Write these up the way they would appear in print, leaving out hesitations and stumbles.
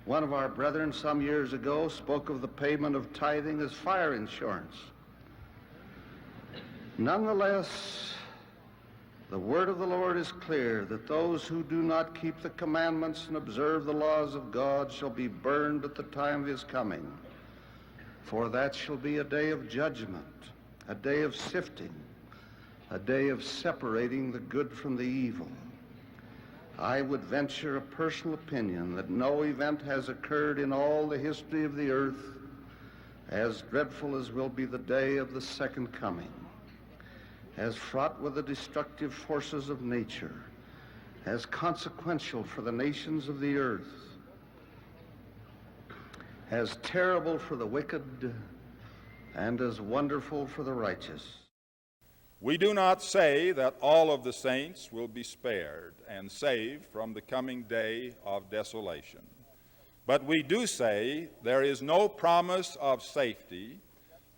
One of our brethren some years ago spoke of the payment of tithing as fire insurance. Nonetheless, the word of the Lord is clear that those who do not keep the commandments and observe the laws of God shall be burned at the time of his coming. For that shall be a day of judgment, a day of sifting, a day of separating the good from the evil. I would venture a personal opinion that no event has occurred in all the history of the earth as dreadful as will be the day of the second coming, as fraught with the destructive forces of nature, as consequential for the nations of the earth, as terrible for the wicked, and as wonderful for the righteous. We do not say that all of the saints will be spared and saved from the coming day of desolation. But we do say there is no promise of safety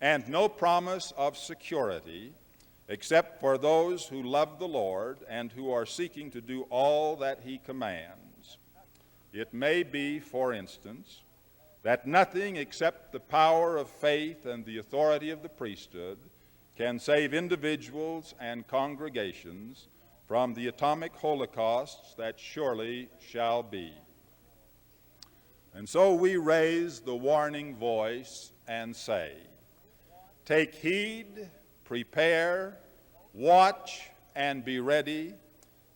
and no promise of security except for those who love the Lord and who are seeking to do all that he commands. It may be, for instance, that nothing except the power of faith and the authority of the priesthood can save individuals and congregations from the atomic holocausts that surely shall be. And so we raise the warning voice and say, take heed, prepare, watch, and be ready.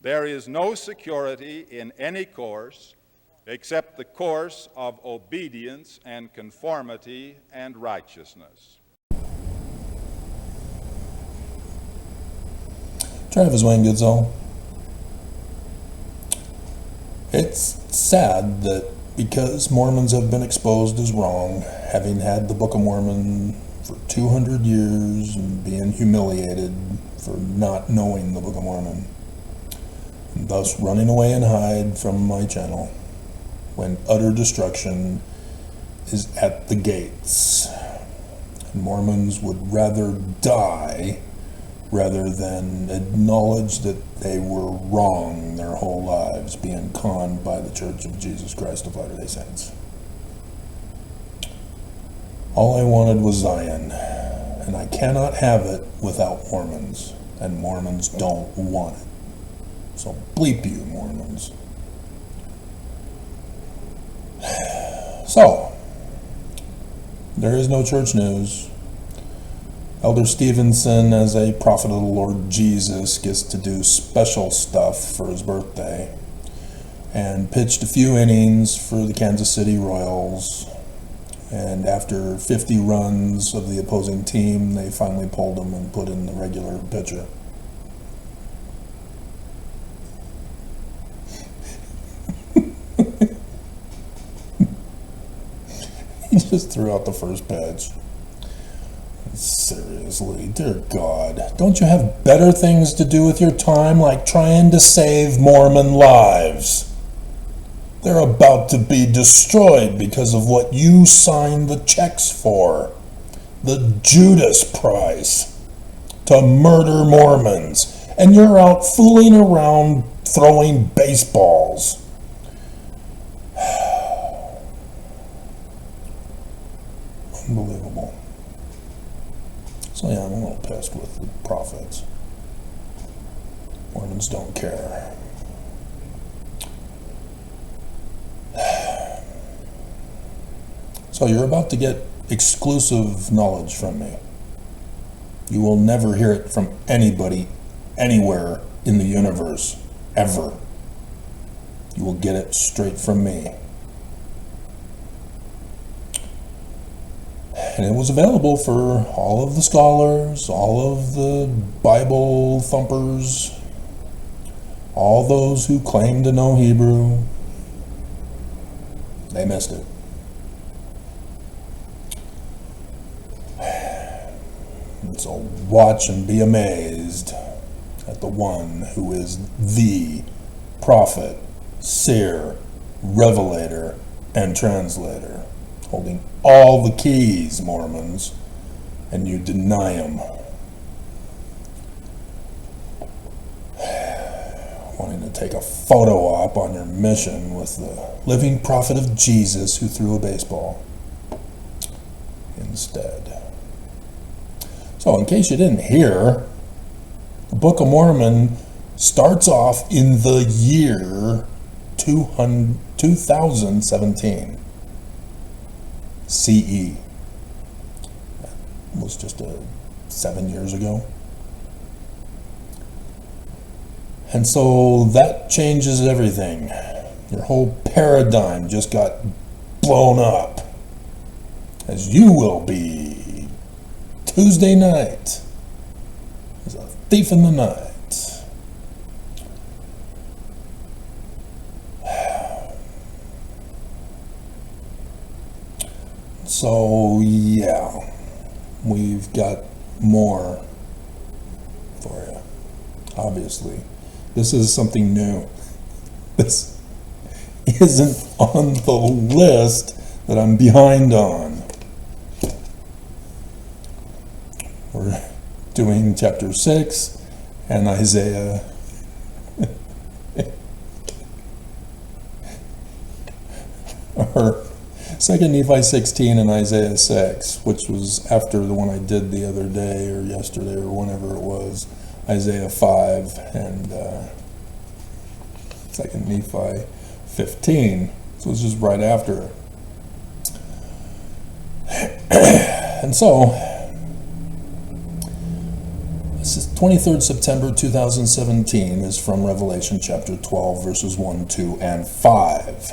There is no security in any course except the course of obedience and conformity and righteousness. Travis Wayne Goodsall. It's sad that because Mormons have been exposed as wrong, having had the Book of Mormon for 200 years and being humiliated for not knowing the Book of Mormon, and thus running away and hide from my channel when utter destruction is at the gates. And Mormons would rather die rather than acknowledge that they were wrong their whole lives, being conned by the Church of Jesus Christ of Latter-day Saints. All I wanted was Zion, and I cannot have it without Mormons, and Mormons don't want it. So bleep you, Mormons. So, there is no church news. Elder Stevenson, as a prophet of the Lord Jesus, gets to do special stuff for his birthday and pitched a few innings for the Kansas City Royals. And after 50 runs of the opposing team, they finally pulled him and put in the regular pitcher. He just threw out the first pitch. Seriously, dear God, don't you have better things to do with your time, like trying to save Mormon lives? They're about to be destroyed because of what you signed the checks for. The Judas price to murder Mormons. And you're out fooling around throwing baseballs. Unbelievable. So yeah, I'm a little pissed with the prophets. Mormons don't care. So you're about to get exclusive knowledge from me. You will never hear it from anybody, anywhere in the universe, ever. You will get it straight from me. And it was available for all of the scholars, all of the Bible thumpers, all those who claim to know Hebrew. They missed it. And so watch and be amazed at the one who is the prophet, seer, revelator, and translator, holding all the keys, Mormons, and you deny them. Wanting to to take a photo op on your mission with the living prophet of Jesus who threw a baseball instead. So in case you didn't hear, the Book of Mormon starts off in the year 2017 CE. That was just 7 years ago. And so that changes everything. Your whole paradigm just got blown up, as you will be Tuesday night as a thief in the night. So yeah, we've got more for you, obviously. This is something new. This isn't on the list that I'm behind on. We're doing chapter 6 and Isaiah or 2 Nephi 16 and Isaiah 6, which was after the one I did the other day or yesterday or whenever it was, Isaiah 5 and 2 Nephi 15. So it's just right after. And so, this is 23rd September 2017 is from Revelation chapter 12, verses 1, 2, and 5.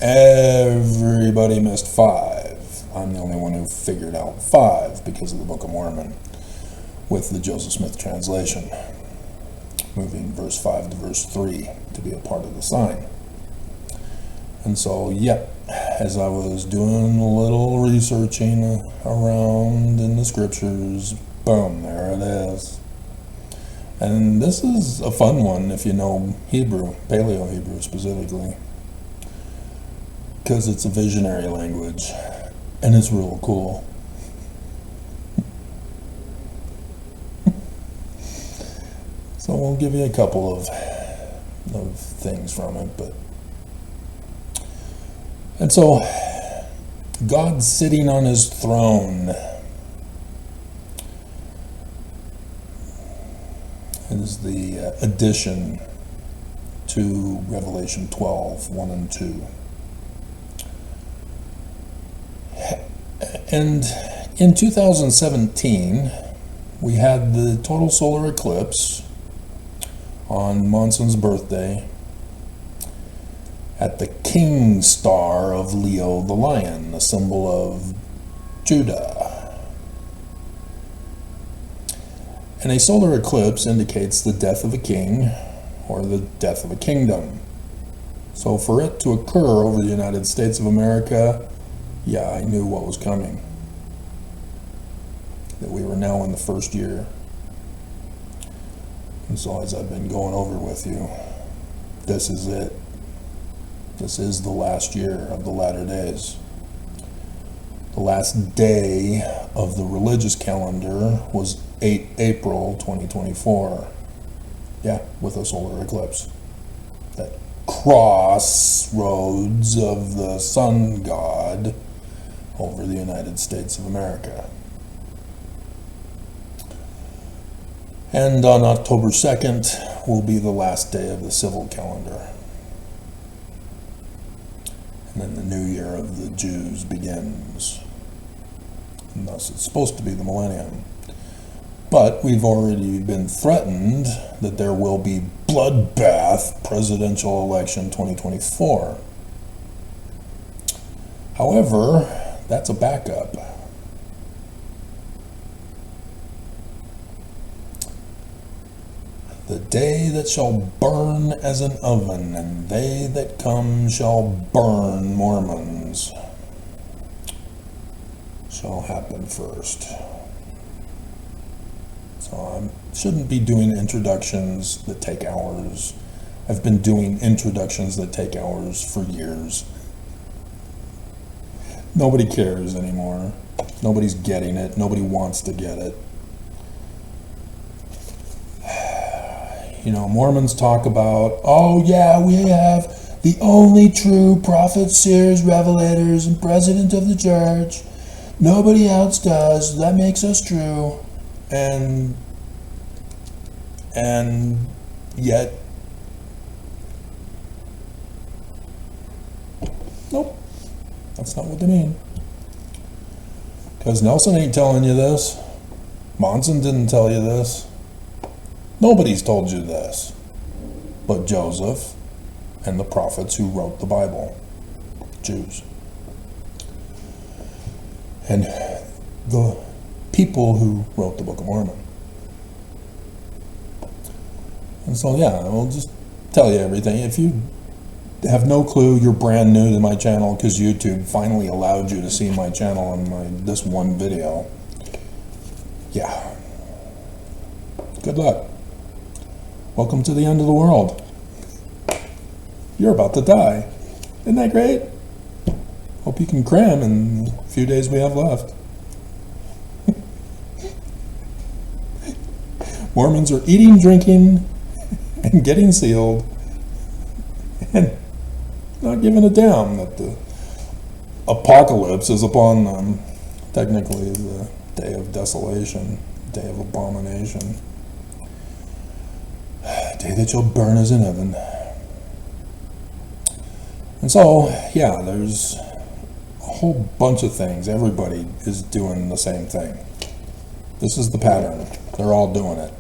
Everybody missed 5. I'm the only one who figured out 5 because of the Book of Mormon with the Joseph Smith translation, moving verse 5 to verse 3 to be a part of the sign. And so, yep, as I was doing a little researching around in the scriptures, boom, there it is. And this is a fun one if you know Hebrew, Paleo-Hebrew specifically, because it's a visionary language, and it's real cool. So we'll give you a couple of things from it, and so God's sitting on his throne is the addition to Revelation 12, 1 and 2. And in 2017, we had the total solar eclipse on Monson's birthday at the king star of Leo the lion, the symbol of Judah. And a solar eclipse indicates the death of a king or the death of a kingdom. So for it to occur over the United States of America, yeah, I knew what was coming. That we were now in the first year. And so as I've been going over with you, this is it. This is the last year of the latter days. The last day of the religious calendar was 8 April 2024. Yeah, with a solar eclipse. That crossroads of the sun god over the United States of America. And on October 2nd will be the last day of the civil calendar. And then the new year of the Jews begins. And thus it's supposed to be the millennium. But we've already been threatened that there will be bloodbath presidential election 2024. However, that's a backup. The day that shall burn as an oven, and they that come shall burn Mormons, shall happen first. So I shouldn't be doing introductions that take hours. I've been doing introductions that take hours for years. Nobody cares anymore. Nobody's getting it. Nobody wants to get it. Mormons talk about, oh yeah, we have the only true prophets, seers, revelators, and president of the church. Nobody else does. That makes us true. And yet, nope, that's not what they mean. Because Nelson ain't telling you this. Monson didn't tell you this. Nobody's told you this but Joseph and the prophets who wrote the Bible, Jews. And the people who wrote the Book of Mormon. And so, yeah, I'll just tell you everything. If you have no clue, you're brand new to my channel because YouTube finally allowed you to see my channel on this one video. Yeah. Good luck. Welcome to the end of the world. You're about to die. Isn't that great? Hope you can cram in the few days we have left. Mormons are eating, drinking, and getting sealed, and not giving a damn that the apocalypse is upon them. Technically, the day of desolation, day of abomination, day that you'll burn as in heaven. And so, yeah, there's a whole bunch of things. Everybody is doing the same thing. This is the pattern. They're all doing it.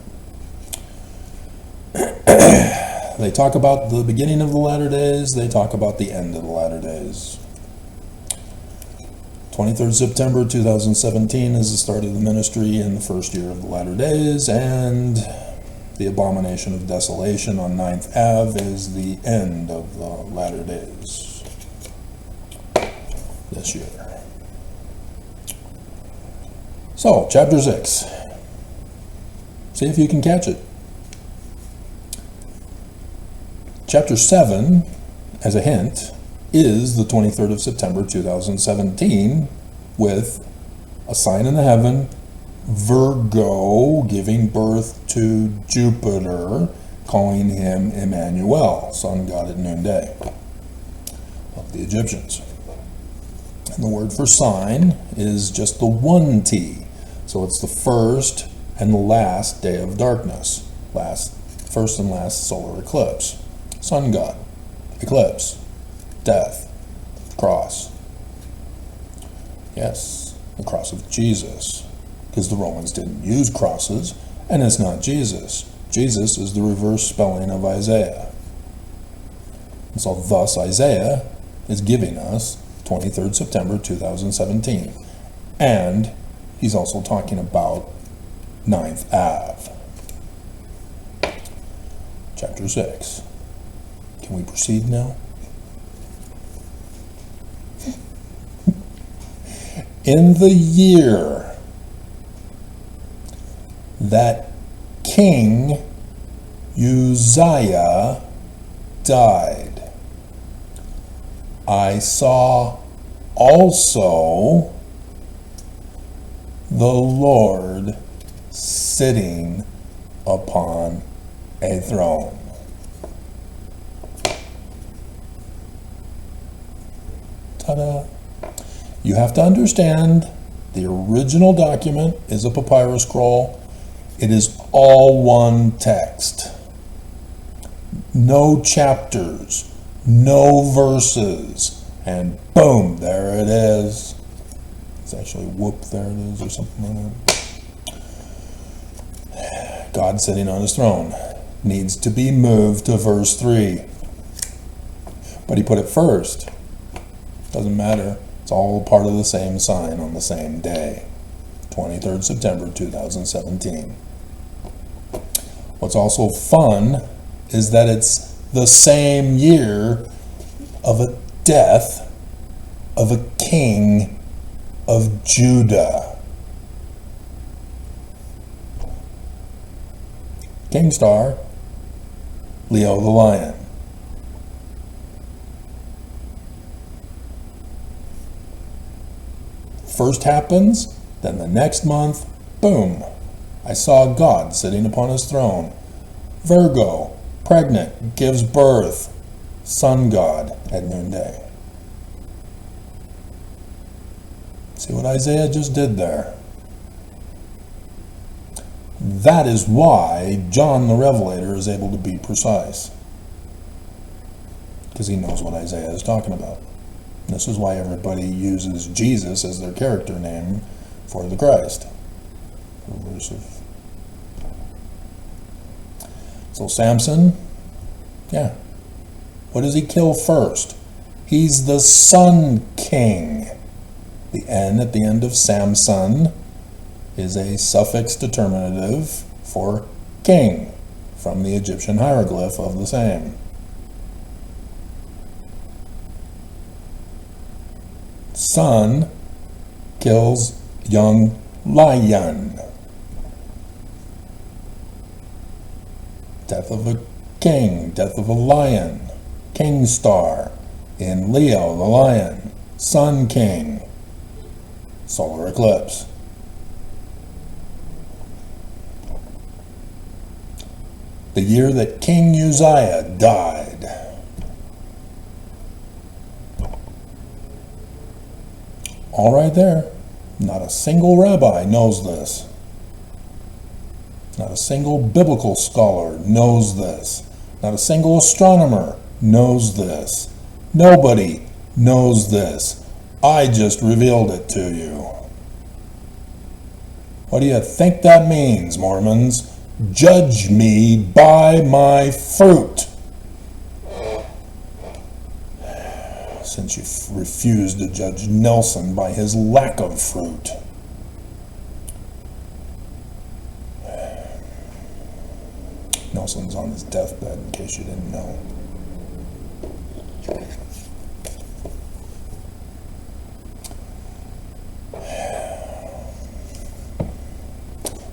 They talk about the beginning of the latter days. They talk about the end of the latter days. 23rd September 2017 is the start of the ministry in the first year of the latter days, and the Abomination of Desolation on 9th Ave is the end of the latter days this year. So, chapter 6. See if you can catch it. Chapter 7, as a hint, is the 23rd of September 2017 with a sign in the heaven, Virgo giving birth to Jupiter, calling him Emmanuel, sun god at noonday of the Egyptians. And the word for sign is just the one T. So it's the first and the last day of darkness. First and last solar eclipse. Sun god, eclipse, death, cross. Yes, the cross of Jesus. Because the Romans didn't use crosses, and it's not Jesus. Jesus is the reverse spelling of Isaiah. And so thus Isaiah is giving us 23rd September 2017. And he's also talking about 9th Ave. Chapter 6. Can we proceed now? In the year that King Uzziah died, I saw also the Lord sitting upon a throne. Ta-da! You have to understand, the original document is a papyrus scroll. It is all one text. No chapters, no verses, and boom, there it is. It's actually whoop, there it is, or something like that. God sitting on his throne needs to be moved to verse 3. But he put it first. Doesn't matter. It's all part of the same sign on the same day. 23rd September 2017. What's also fun is that it's the same year of a death of a king of Judah. King star, Leo the lion. First happens, then the next month, boom, I saw God sitting upon his throne. Virgo, pregnant, gives birth, sun god at noonday. See what Isaiah just did there? That is why John the Revelator is able to be precise. Because he knows what Isaiah is talking about. This is why everybody uses Jesus as their character name for the Christ. So Samson, yeah. What does he kill first? He's the Sun King. The N at the end of Samson is a suffix determinative for king, from the Egyptian hieroglyph of the same. Sun kills young lion. Death of a king, death of a lion. King star in Leo, the lion. Sun king. Solar eclipse. The year that King Uzziah died. All right there. Not a single rabbi knows this. Not a single biblical scholar knows this. Not a single astronomer knows this. Nobody knows this. I just revealed it to you. What do you think that means, Mormons? Judge me by my fruit. Since you refused to judge Nelson by his lack of fruit. Nelson's on his deathbed, in case you didn't know.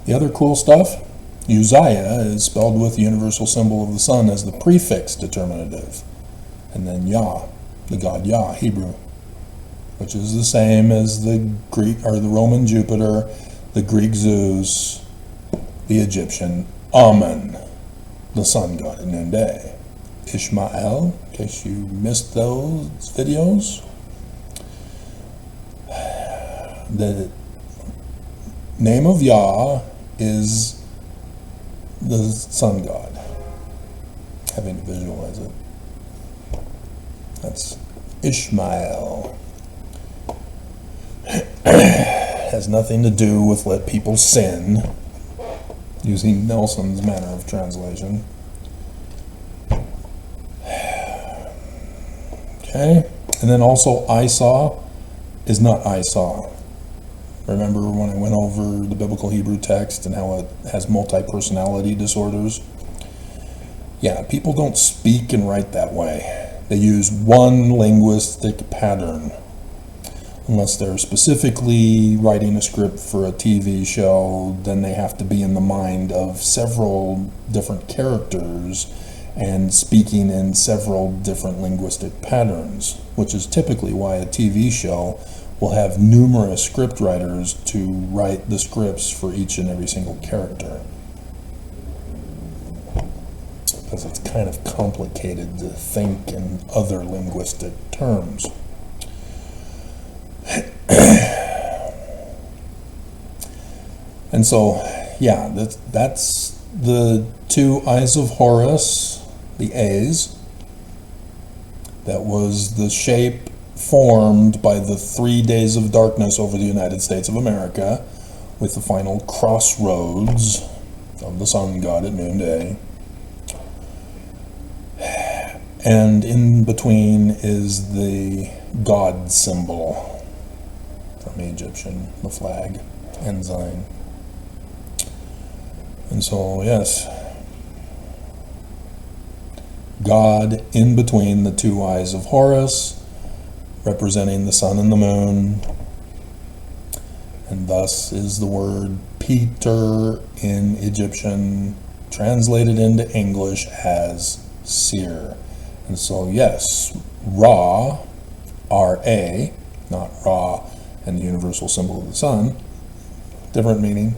The other cool stuff, Uzziah is spelled with the universal symbol of the sun as the prefix determinative. And then Yah, the god Yah, Hebrew, which is the same as the Greek or the Roman Jupiter, the Greek Zeus, the Egyptian Amun, the sun god at noonday. Ishmael, in case you missed those videos. The name of Yah is the sun god. Having to visualize it. That's Ishmael. Has nothing to do with let people sin, using Nelson's manner of translation. Okay, and then also Esau is not Esau. Remember when I went over the biblical Hebrew text and how it has multi-personality disorders? Yeah, people don't speak and write that way. They use one linguistic pattern. Unless they're specifically writing a script for a TV show, then they have to be in the mind of several different characters and speaking in several different linguistic patterns, which is typically why a TV show will have numerous script writers to write the scripts for each and every single character. Because it's kind of complicated to think in other linguistic terms. And so, yeah, that's the two eyes of Horus, the A's. That was the shape formed by the 3 days of darkness over the United States of America, with the final crossroads of the sun god at noonday. And in between is the god symbol from the Egyptian, the flag, ensign. And so, yes, God in between the two eyes of Horus, representing the sun and the moon, and thus is the word Peter in Egyptian translated into English as seer. And so, yes, Ra, R-A, not Ra and the universal symbol of the sun, different meaning,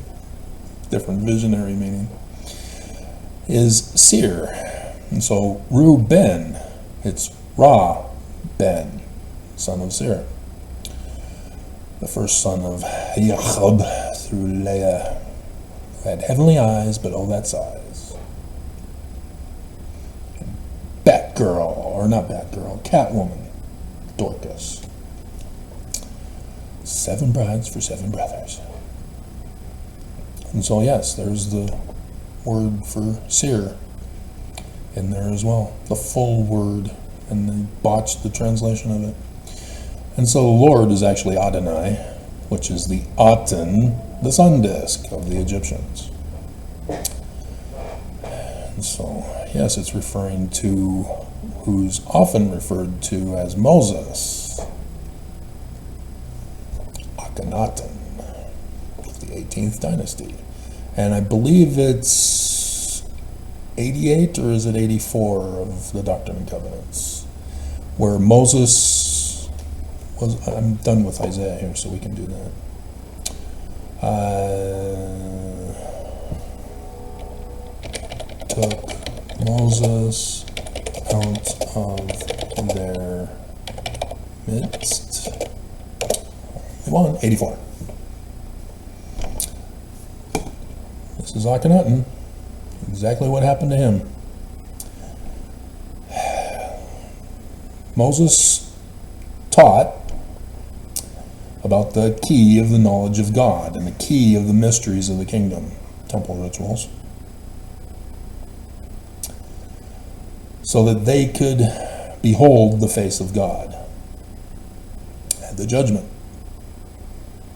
different visionary meaning. is seer. And so Reuben, it's Ra-Ben, son of Seir, the first son of Jacob through Leah, who had heavenly eyes, but oh, that size. Batgirl, or not Batgirl, Catwoman, Dorcas. 7 brides for 7 brothers. And so, yes, there's the word for seer in there as well, the full word, and they botched the translation of it. And so the Lord is actually Adonai, which is the Aten, the sun disk of the Egyptians. And so, yes, it's referring to who's often referred to as Moses, Akhenaten, of the 18th dynasty. And I believe it's 88 or is it 84 of the Doctrine and Covenants, where Moses was, I'm done with Isaiah here so we can do that. Took Moses out of their midst. 84. This is Akhenaten. Exactly what happened to him. Moses taught about the key of the knowledge of God and the key of the mysteries of the kingdom, temple rituals, so that they could behold the face of God at the judgment,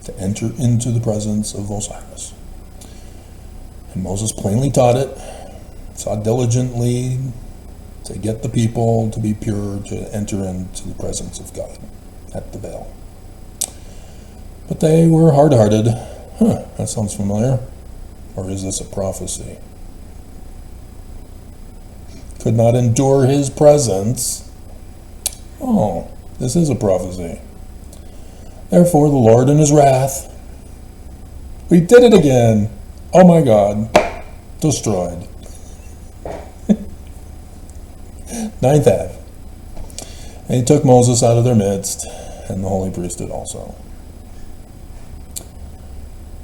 to enter into the presence of Osiris. And Moses plainly taught it, sought diligently to get the people to be pure, to enter into the presence of God at the veil. But they were hard-hearted. That sounds familiar. Or is this a prophecy? Could not endure his presence. Oh, this is a prophecy. Therefore the Lord in his wrath, we did it again. Oh my God, destroyed. 9th Ave. And he took Moses out of their midst, and the holy priesthood also.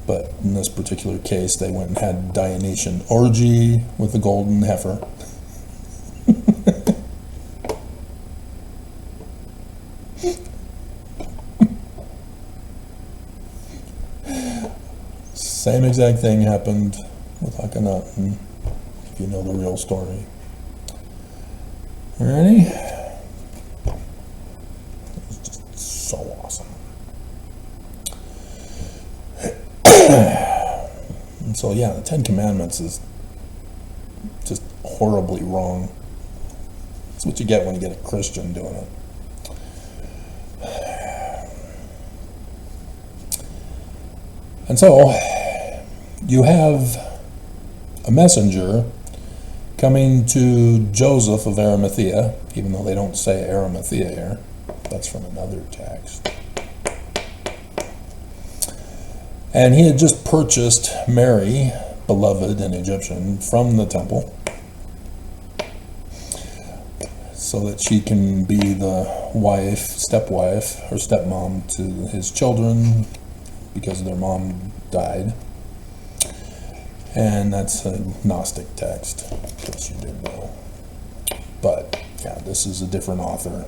But in this particular case, they went and had Dionysian orgy with the golden heifer. Same exact thing happened with Akhenaten, if you know the real story. Ready? It was just so awesome. And so, yeah, the 10 Commandments is just horribly wrong. That's what you get when you get a Christian doing it. And so, you have a messenger coming to Joseph of Arimathea, even though they don't say Arimathea here. That's from another text. And he had just purchased Mary, beloved an Egyptian, from the temple, so that she can be the wife, stepwife, or stepmom to his children, because their mom died. And that's a Gnostic text, in case you didn't know. But, yeah, this is a different author.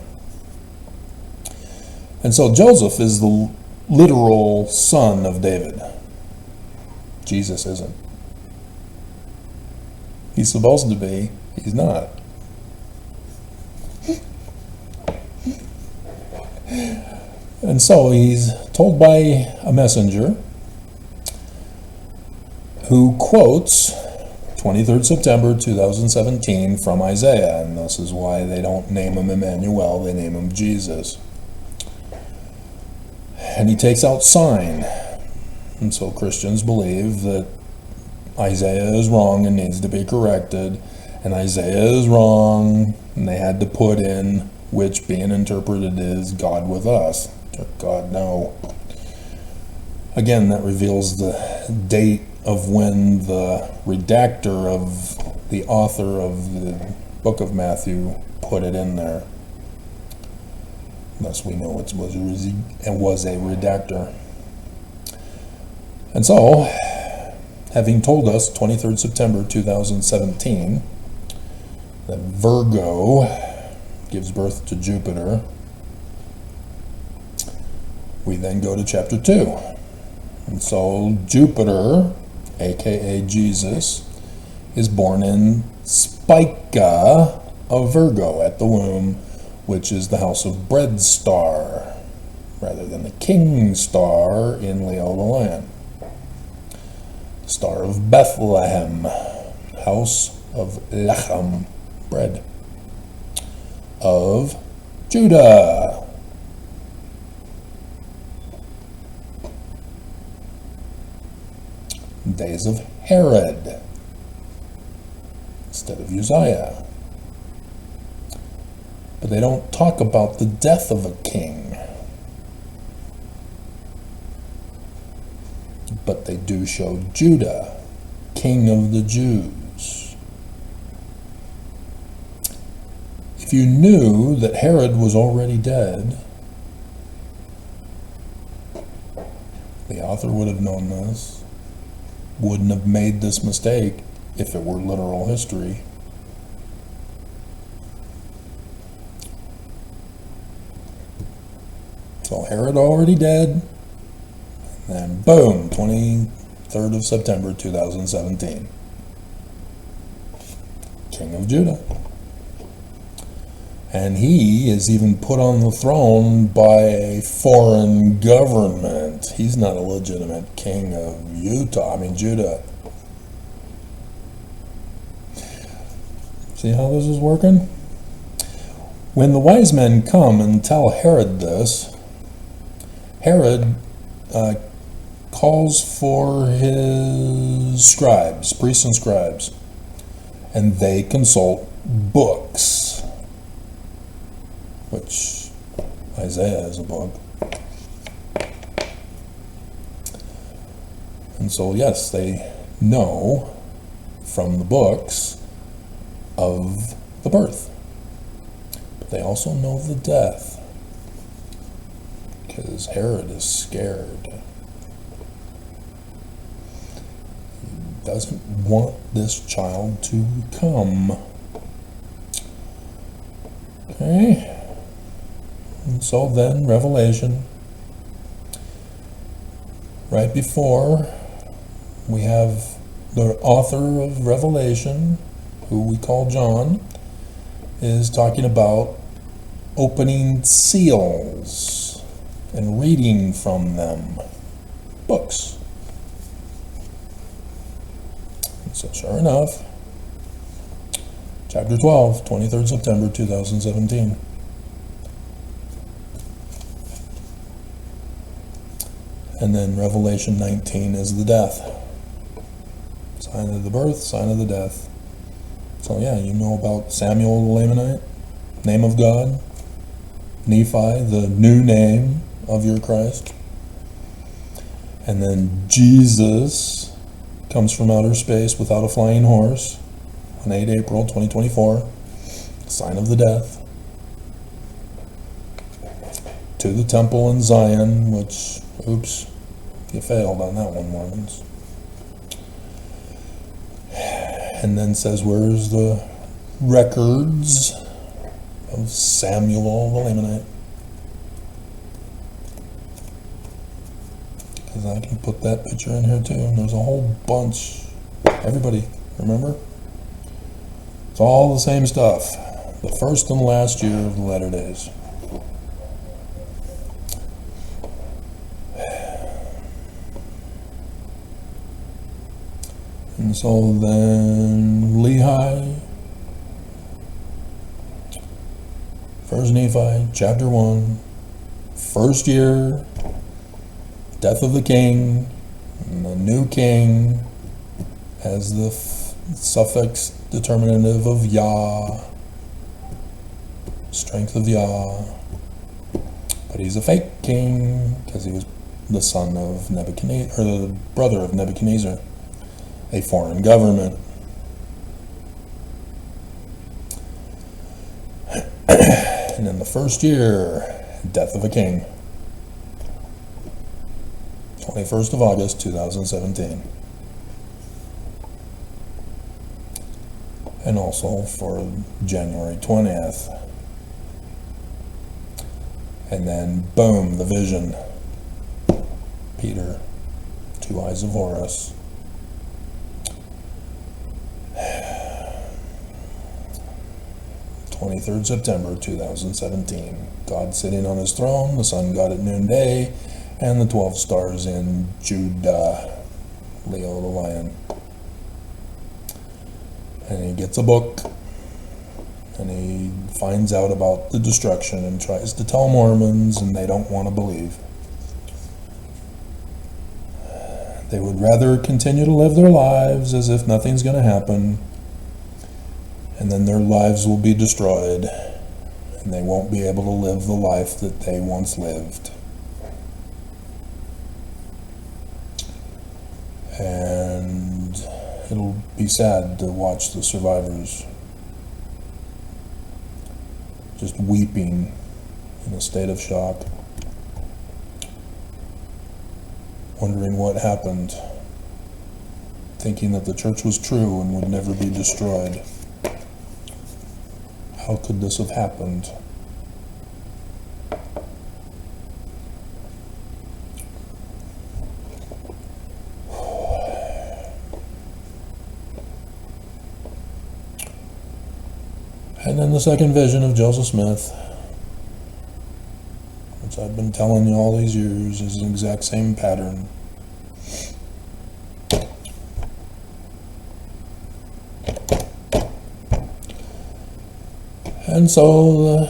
And so Joseph is the literal son of David. Jesus isn't. He's supposed to be. He's not. And so he's told by a messenger who quotes 23rd September 2017 from Isaiah, and this is why they don't name him Emmanuel, they name him Jesus. And he takes out sign, and so Christians believe that Isaiah is wrong and needs to be corrected, and Isaiah is wrong, and they had to put in, which being interpreted is God with us. God, no. Again, that reveals the date of when the redactor of the author of the book of Matthew put it in there. Thus we know it was a redactor. And so, having told us 23rd September 2017 that Virgo gives birth to Jupiter, we then go to chapter 2. And so Jupiter, aka Jesus, is born in Spica of Virgo at the womb, which is the house of bread star, rather than the king star in Leo the Lion. The star of Bethlehem, house of Lechem, bread, of Judah. Days of Herod instead of Uzziah. But they don't talk about the death of a king. But they do show Judah, king of the Jews. If you knew that Herod was already dead, the author would have known this, wouldn't have made this mistake if it were literal history. So Herod already dead, and boom, 23rd of September 2017. King of Judah. And he is even put on the throne by a foreign government. He's not a legitimate king of Judah. See how this is working? When the wise men come and tell Herod this, Herod calls for his scribes, priests and scribes, and they consult books, which Isaiah is a book. And so, yes, they know from the books of the birth, but they also know the death, because Herod is scared. He doesn't want this child to come. Okay. And so then, Revelation, right before, we have the author of Revelation, who we call John, is talking about opening seals and reading from them books. So sure enough, chapter 12, 23rd September 2017. And then Revelation 19 is the death. Sign of the birth, sign of the death. So yeah, you know about Samuel the Lamanite, name of God. Nephi, the new name of your Christ. And then Jesus comes from outer space without a flying horse on 8 April 2024. Sign of the death. To the temple in Zion, which, oops, you failed on that one, Mormons. And then says, where's the records of Samuel the Lamanite? Because I can put that picture in here too. And there's a whole bunch. Everybody, remember? It's all the same stuff. The first and last year of the latter days. And so then Lehi, 1 Nephi, chapter 1, first year, death of the king, and the new king has the suffix determinative of Yah, strength of Yah. But he's a fake king because he was the son of Nebuchadnezzar, or the brother of Nebuchadnezzar, a foreign government. And in the first year, death of a king. 21st of August, 2017. And also for January 20th. And then, boom, the vision. Peter, 2 eyes of Horus. 23rd September 2017. God sitting on his throne, the sun god at noonday, and the 12 stars in Judah. Leo the lion. And he gets a book, and he finds out about the destruction and tries to tell Mormons, and they don't want to believe. They would rather continue to live their lives as if nothing's going to happen, and then their lives will be destroyed, and they won't be able to live the life that they once lived. And it'll be sad to watch the survivors just weeping in a state of shock, wondering what happened, thinking that the church was true and would never be destroyed. How could this have happened? And then the second vision of Joseph Smith, which I've been telling you all these years, is the exact same pattern. And so the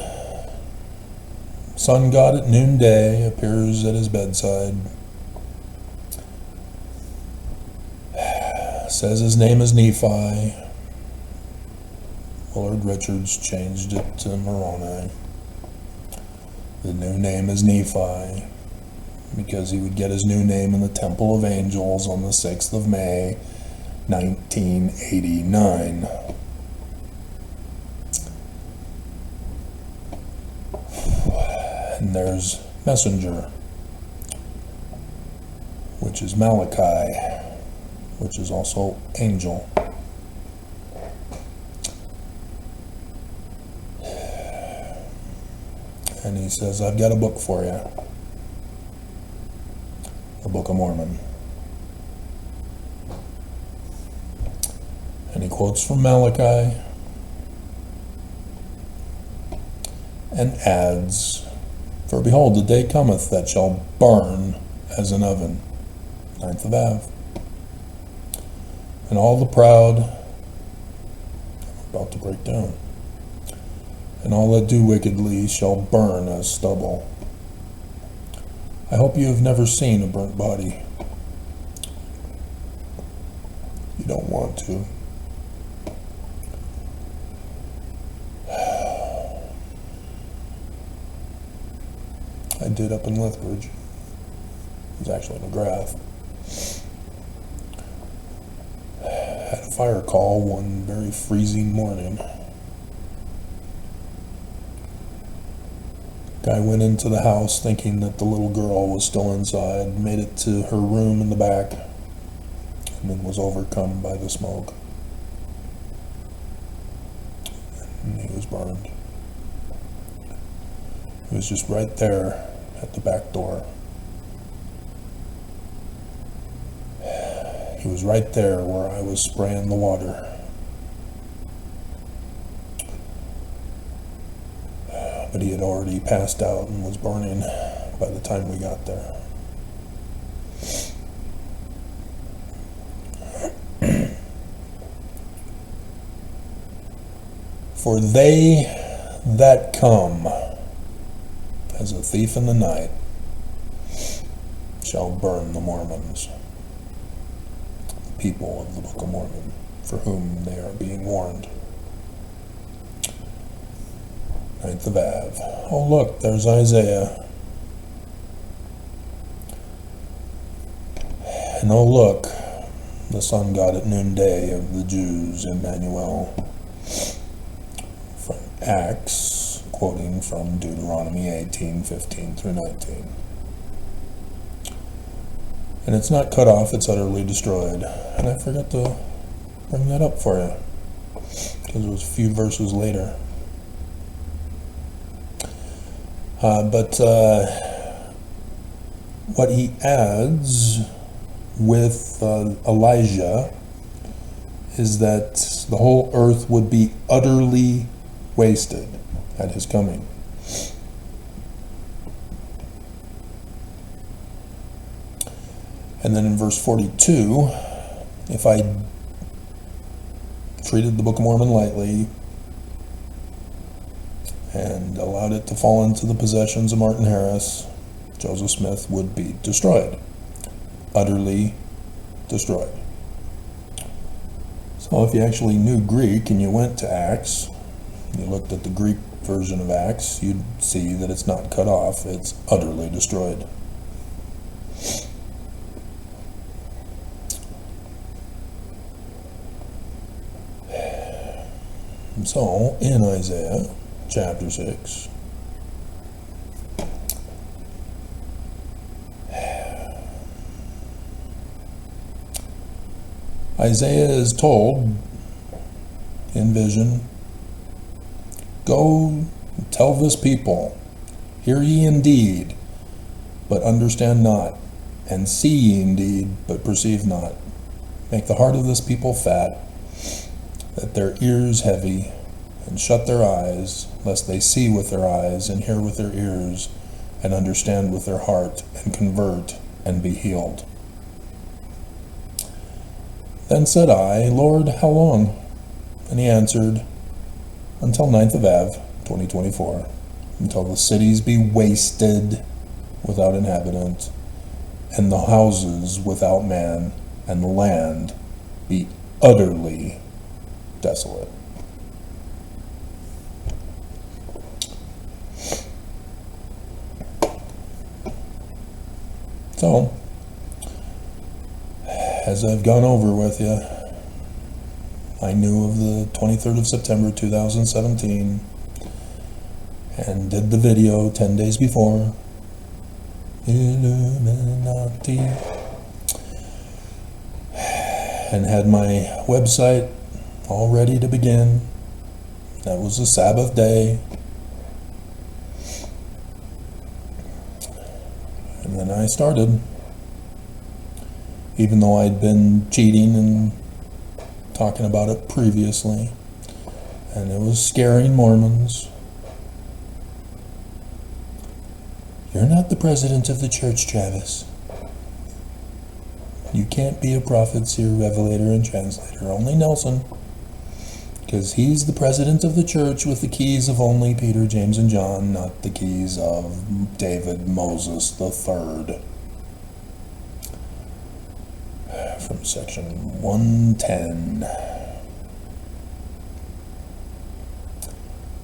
sun god at noonday appears at his bedside, says his name is Nephi. Willard Richards changed it to Moroni. The new name is Nephi because he would get his new name in the Temple of Angels on the 6th of May, 1989. And there's Messenger, which is Malachi, which is also Angel. And he says, I've got a book for you. The Book of Mormon. And he quotes from Malachi and adds, for behold, the day cometh that shall burn as an oven. 9th of Av. And all the proud, about to break down, and all that do wickedly shall burn as stubble. I hope you have never seen a burnt body. You don't want to. I did up in Lethbridge. It was actually McGrath. Had a fire call one very freezing morning. Guy went into the house thinking that the little girl was still inside, made it to her room in the back, and then was overcome by the smoke. And he was burned. He was just right there at the back door. He was right there where I was spraying the water. But he had already passed out and was burning by the time we got there. For they that come as a thief in the night shall burn the Mormons, the people of the Book of Mormon, for whom they are being warned. 9th of Av. Oh look, there's Isaiah. And oh look, the sun god at noonday of the Jews, Emmanuel. From Acts, quoting from Deuteronomy 18:15 through 19. And it's not cut off, it's utterly destroyed. And I forgot to bring that up for you, because it was a few verses later. But what he adds with Elijah is that the whole earth would be utterly wasted at his coming. And then in verse 42, if I treated the Book of Mormon lightly and allowed it to fall into the possessions of Martin Harris, Joseph Smith would be destroyed. Utterly destroyed. So if you actually knew Greek and you went to Acts, you looked at the Greek version of Acts, you'd see that it's not cut off, it's utterly destroyed. So, in Isaiah chapter 6, Isaiah is told in vision, "Go tell this people, hear ye indeed, but understand not, and see ye indeed, but perceive not. Make the heart of this people fat, that their ears heavy, and shut their eyes, lest they see with their eyes, and hear with their ears, and understand with their heart, and convert, and be healed." Then said I, "Lord, how long?" And he answered, "Until 9th of Av, 2024, until the cities be wasted without inhabitant, and the houses without man, and the land be utterly desolate." So, as I've gone over with you, I knew of the 23rd of September 2017 and did the video 10 days before. Illuminati. And had my website all ready to begin. That was a Sabbath day. And then I started. Even though I'd been cheating and talking about it previously. And it was scaring Mormons. "You're not the president of the church, Travis. You can't be a prophet, seer, revelator, and translator. Only Nelson. Because he's the president of the church with the keys of only Peter, James, and John, not the keys of David, Moses the Third." From section 110. I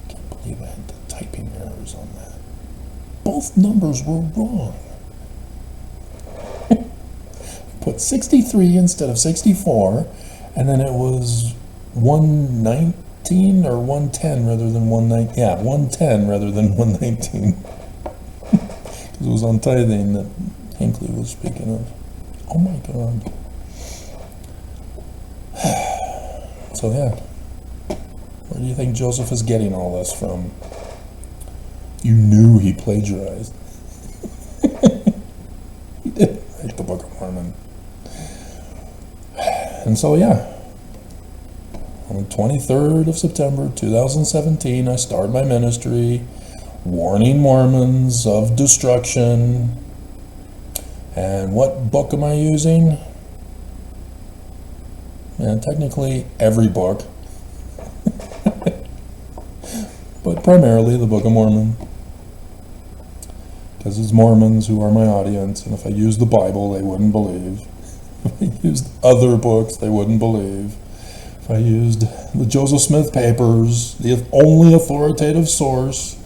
can't believe I had the typing errors on that. Both numbers were wrong. I put 63 instead of 64, and then it was 119 or 110 rather than 119. Yeah, 110 rather than 119. Because it was on tithing that Hinckley was speaking of. Oh my God. So yeah, where do you think Joseph is getting all this from? You knew he plagiarized. He did write the Book of Mormon. And so yeah, on the 23rd of September 2017, I started my ministry, warning Mormons of destruction. And what book am I using? And technically every book, but primarily the Book of Mormon, because it's Mormons who are my audience, and if I used the Bible, they wouldn't believe. If I used other books, they wouldn't believe. If I used the Joseph Smith papers, the only authoritative source,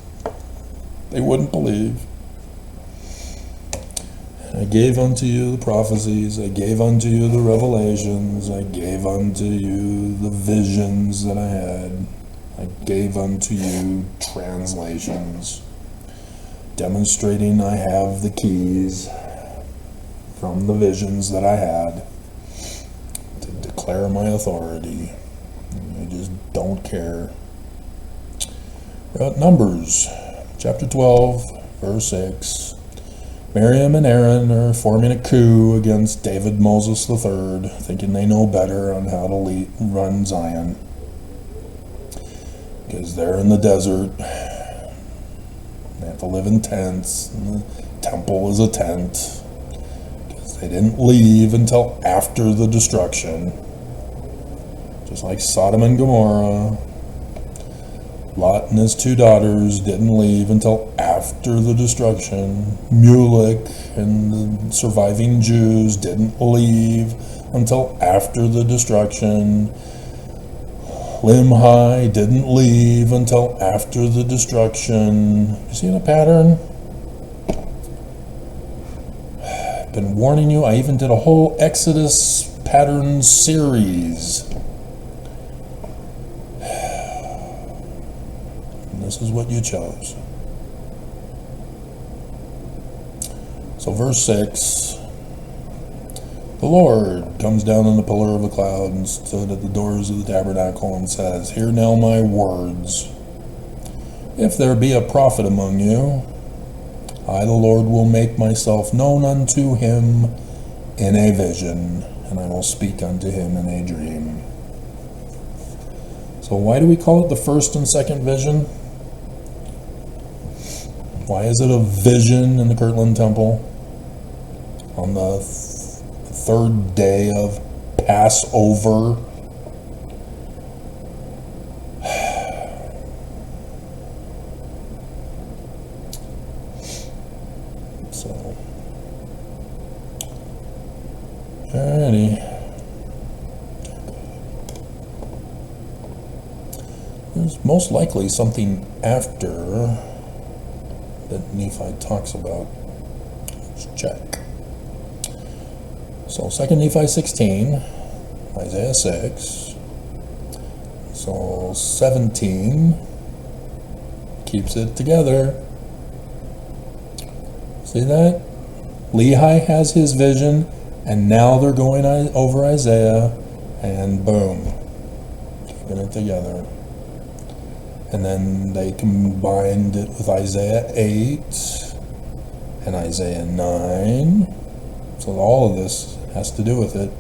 they wouldn't believe. I gave unto you the prophecies, I gave unto you the revelations, I gave unto you the visions that I had. I gave unto you translations, demonstrating I have the keys from the visions that I had to declare my authority. I just don't care. We're at Numbers, chapter 12, verse 6. Miriam and Aaron are forming a coup against David Moses III, thinking they know better on how to run Zion. Because they're in the desert. They have to live in tents, and the temple is a tent. Because they didn't leave until after the destruction. Just like Sodom and Gomorrah. Lot and his 2 daughters didn't leave until after the destruction. Mulek and the surviving Jews didn't leave until after the destruction. Limhi didn't leave until after the destruction. You seeing a pattern? I've been warning you. I even did a whole Exodus pattern series. This is what you chose. So verse 6, the Lord comes down in the pillar of a cloud and stood at the doors of the tabernacle and says, Hear now my words. If there be a prophet among you, I the Lord will make myself known unto him in a vision, and I will speak unto him in a dream. So why do we call it the first and second vision? Why is it a vision in the Kirtland Temple on the third day of Passover? So, alrighty. There's most likely something after that Nephi talks about. Let's check. So 2 Nephi 16, Isaiah 6, so 17 keeps it together. See that? Lehi has his vision, and now they're going over Isaiah, and boom, keeping it together. And then they combined it with Isaiah 8 and Isaiah 9. So all of this has to do with it.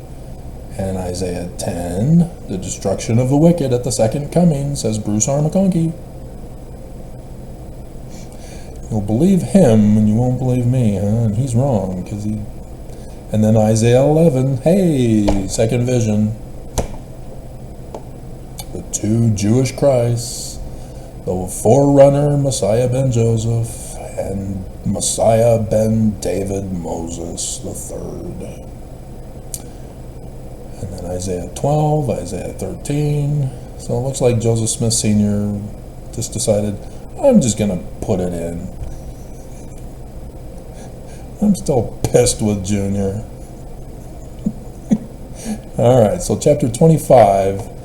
And Isaiah 10, the destruction of the wicked at the second coming, says Bruce R. McConkie. You'll believe him and you won't believe me, huh? And he's wrong, because he... And then Isaiah 11, hey, second vision. The 2 Jewish Christs. The forerunner, Messiah ben Joseph, and Messiah ben David Moses III. And then Isaiah 12, Isaiah 13. So it looks like Joseph Smith Sr. just decided, I'm just going to put it in. I'm still pissed with Junior. Alright, so chapter 25.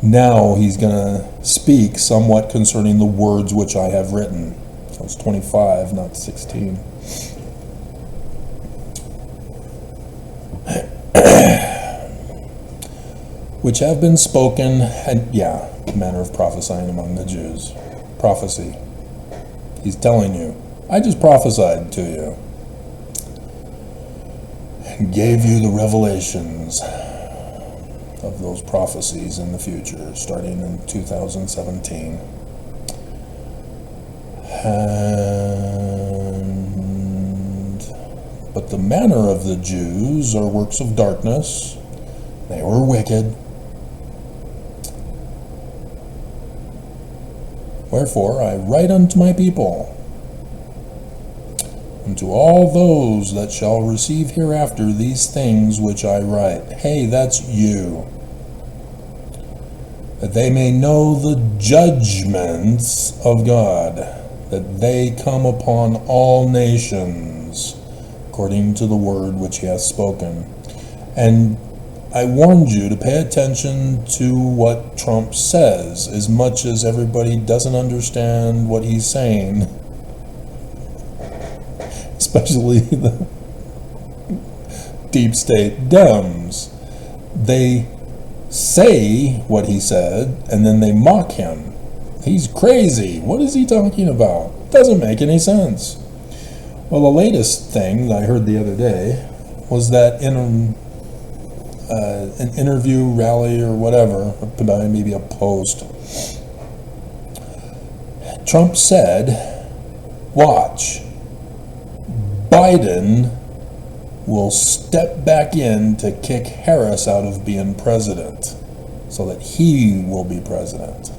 Now he's going to speak somewhat concerning the words which I have written. So it's 25, not 16. Which have been spoken, and manner of prophesying among the Jews. Prophecy. He's telling you, I just prophesied to you. And gave you the revelations of those prophecies in the future, starting in 2017. But the manner of the Jews are works of darkness. They were wicked. Wherefore I write unto my people, and to all those that shall receive hereafter these things which I write. Hey, that's you. That they may know the judgments of God, that they come upon all nations, according to the word which he hath spoken. And I warned you to pay attention to what Trump says, as much as everybody doesn't understand what he's saying. Especially the deep state Dems. They say what he said, and then they mock him. He's crazy. What is he talking about? Doesn't make any sense. Well, the latest thing that I heard the other day was that in an interview, rally, or whatever, maybe a post, Trump said, watch, Biden will step back in to kick Harris out of being president so that he will be president.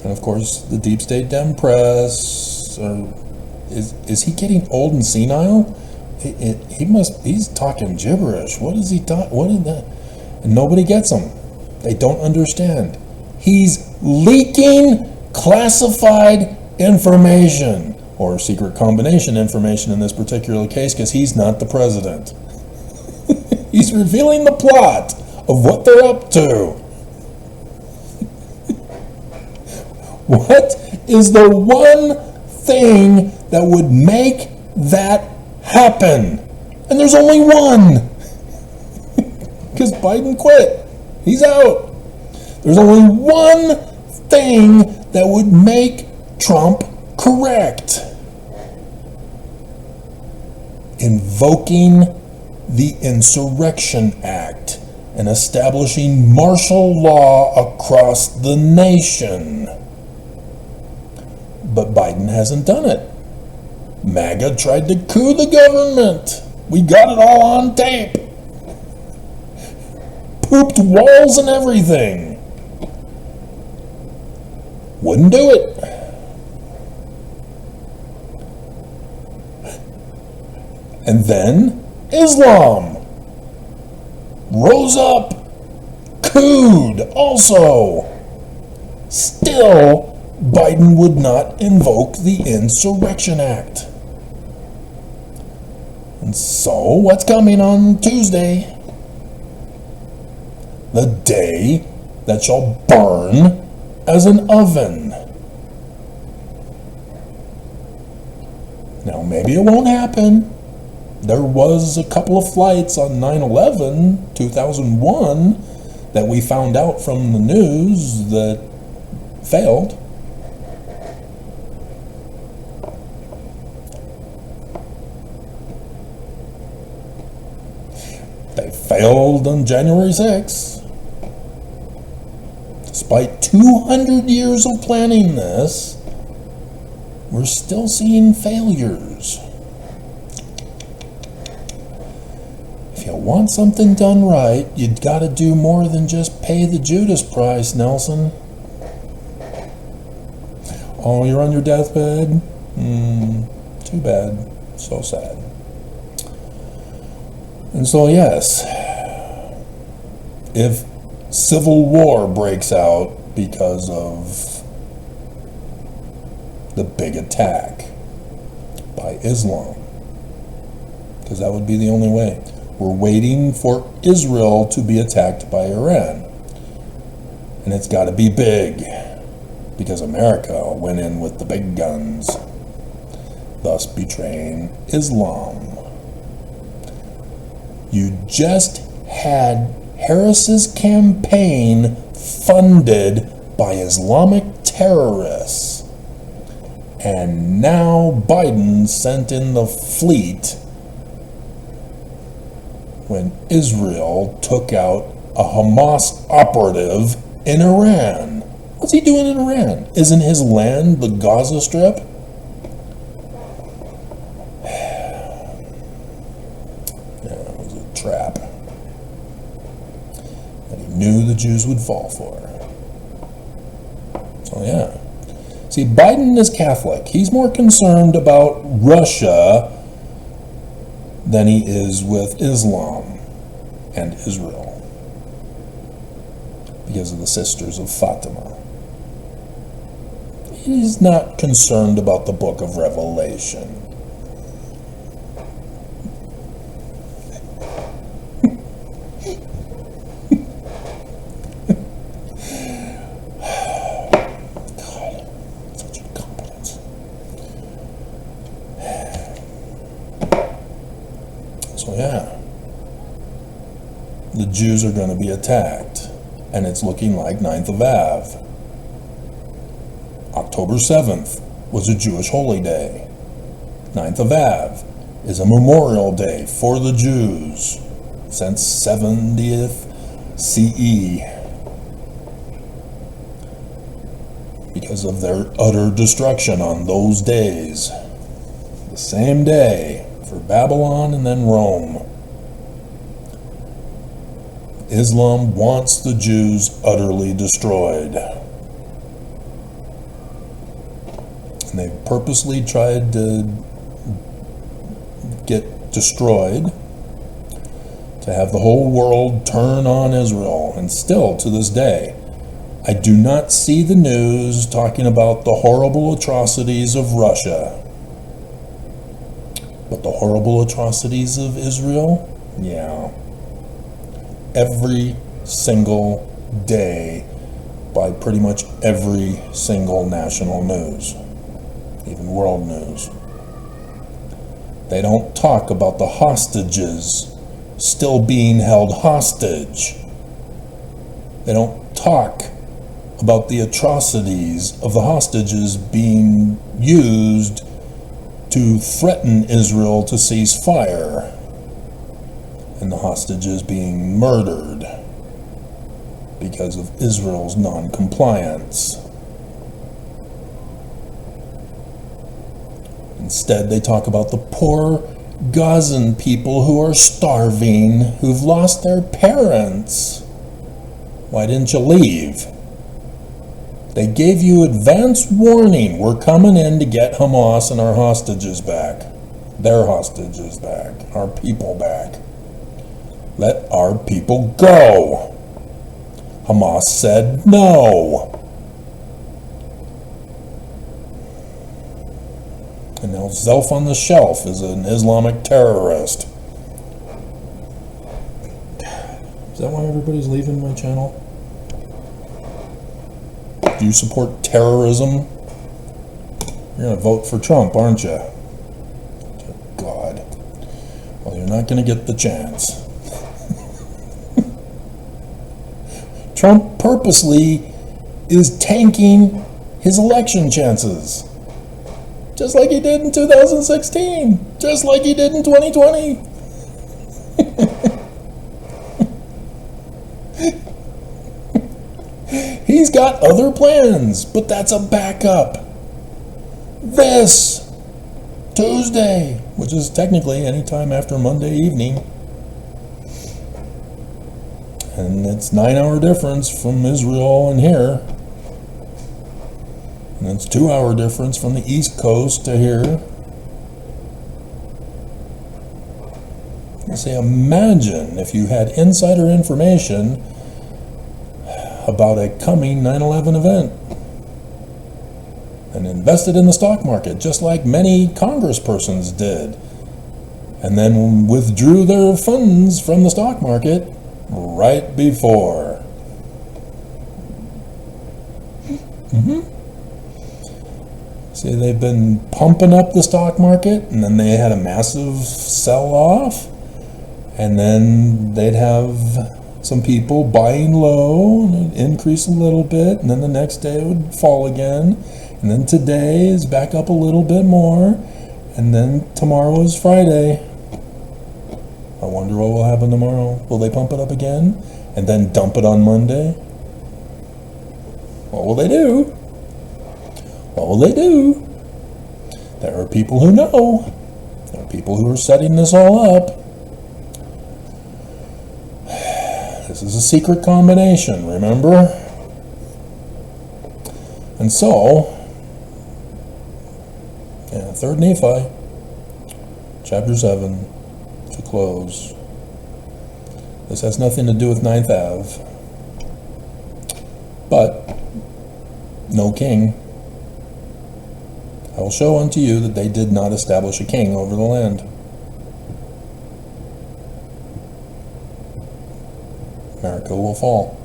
And of course, the deep state Dem press, is he getting old and senile? He's talking gibberish. What is he talking? What is that? And nobody gets him. They don't understand. He's leaking classified information, or secret combination information in this particular case, because he's not the president. He's revealing the plot of what they're up to. What is the one thing that would make that happen? And there's only one. Because Biden quit. He's out. There's only one thing that would make Trump correct. Invoking the Insurrection Act and establishing martial law across the nation. But Biden hasn't done it. MAGA tried to coup the government. We got it all on tape. Pooped walls and everything. Wouldn't do it. And then Islam rose up, cooed also. Still, Biden would not invoke the Insurrection Act. And so, what's coming on Tuesday? The day that shall burn as an oven. Now, maybe it won't happen. There was a couple of flights on 9/11, 2001, that we found out from the news that failed. They failed on January 6th. Despite 200 years of planning this, we're still seeing failures. If you want something done right, you've got to do more than just pay the Judas price, Nelson. Oh, you're on your deathbed? Too bad. So sad. And so, yes, if civil war breaks out because of the big attack by Islam, because that would be the only way. We're waiting for Israel to be attacked by Iran. And it's got to be big, because America went in with the big guns, thus betraying Islam. You just had Harris's campaign funded by Islamic terrorists. And now Biden sent in the fleet when Israel took out a Hamas operative in Iran. What's he doing in Iran? Isn't his land the Gaza Strip? Trap that he knew the Jews would fall for. So yeah. See, Biden is Catholic. He's more concerned about Russia than he is with Islam and Israel because of the Sisters of Fatima. He's not concerned about the book of Revelation. Jews are going to be attacked, and it's looking like 9th of Av. October 7th was a Jewish holy day. 9th of Av is a memorial day for the Jews since 70th CE because of their utter destruction on those days. The same day for Babylon and then Rome. Islam wants the Jews utterly destroyed. And they purposely tried to get destroyed to have the whole world turn on Israel. And still, to this day, I do not see the news talking about the horrible atrocities of Russia. But the horrible atrocities of Israel? Yeah. Every single day by pretty much every single national news, even world news. They don't talk about the hostages still being held hostage. They don't talk about the atrocities of the hostages being used to threaten Israel to cease fire, and the hostages being murdered because of Israel's non-compliance. Instead, they talk about the poor Gazan people who are starving, who've lost their parents. Why didn't you leave? They gave you advance warning. We're coming in to get Hamas and our hostages back. Their hostages back. Our people back. Let our people go. Hamas said no. And now Zelf on the Shelf is an Islamic terrorist. Is that why everybody's leaving my channel? Do you support terrorism? You're going to vote for Trump, aren't you? God. Well, you're not going to get the chance. Trump purposely is tanking his election chances. Just like he did in 2016. Just like he did in 2020. He's got other plans, but that's a backup. This Tuesday, which is technically any time after Monday evening, and it's 9-hour difference from Israel and here, and it's 2-hour difference from the East Coast to here. I say, imagine if you had insider information about a coming 9/11 event and invested in the stock market, just like many congresspersons did, and then withdrew their funds from the stock market right before. See, they've been pumping up the stock market, and then they had a massive sell-off, and then they'd have some people buying low, and it'd increase a little bit, and then the next day it would fall again, and then today is back up a little bit more, and then tomorrow is Friday. I wonder what will happen tomorrow. Will they pump it up again, and then dump it on Monday? What will they do? What will they do? There are people who know. There are people who are setting this all up. This is a secret combination, remember? And so, 3rd Nephi, chapter 7, to close. This has nothing to do with 9th Av, but no king. I will show unto you that they did not establish a king over the land. America will fall.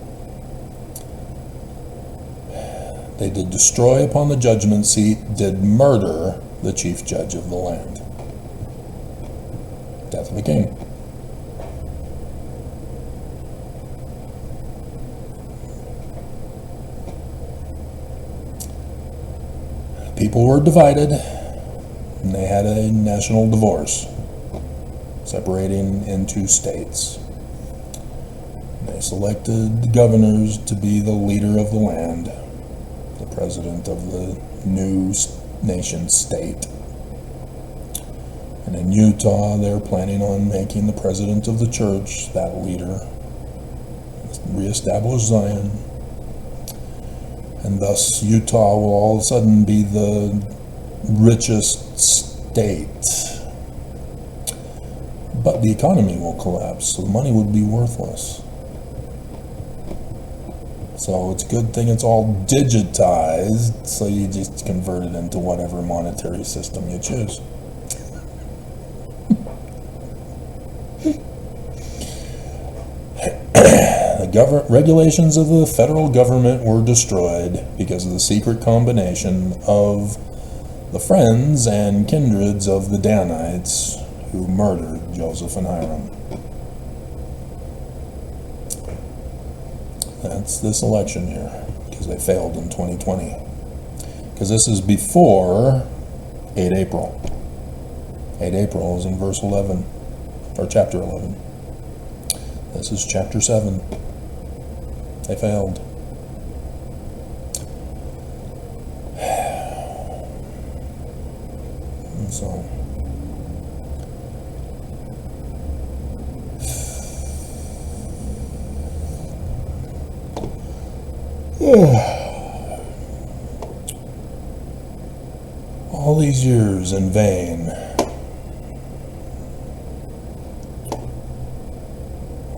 They did destroy upon the judgment seat, did murder the chief judge of the land. Death of a king. people were divided, and they had a national divorce, separating into states. They selected governors to be the leader of the land, the president of the new nation state. And in Utah, they're planning on making the president of the church that leader, reestablish Zion. And thus Utah will all of a sudden be the richest state. But the economy will collapse, so the money would be worthless. So it's a good thing it's all digitized, so you just convert it into whatever monetary system you choose. The regulations of the federal government were destroyed because of the secret combination of the friends and kindreds of the Danites who murdered Joseph and Hiram. That's this election year, because they failed in 2020. Because this is before 8 April. 8 April is in verse 11, or chapter 11. This is chapter 7. They failed. And so, all these years in vain.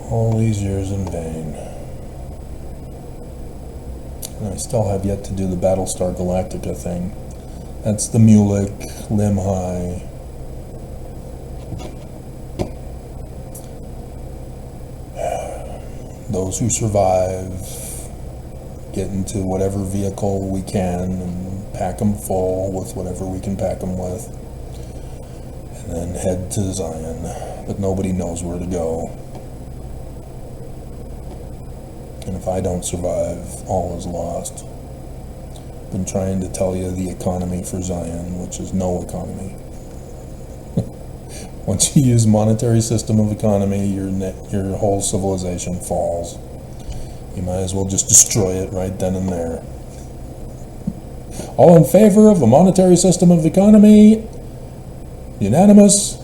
All these years in vain. And I still have yet to do the Battlestar Galactica thing. That's the Mulek, Limhi. Those who survive get into whatever vehicle we can and pack them full with whatever we can pack them with. And then head to Zion. But nobody knows where to go. And if I don't survive, all is lost. I've been trying to tell you the economy for Zion, which is no economy. Once you use monetary system of economy, your whole civilization falls. You might as well just destroy it right then and there. All in favor of a monetary system of economy? Unanimous.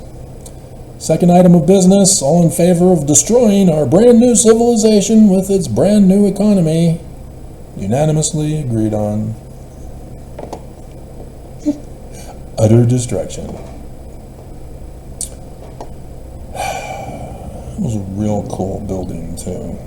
Second item of business, all in favor of destroying our brand new civilization with its brand new economy. Unanimously agreed on. Utter destruction. It was a real cool building too.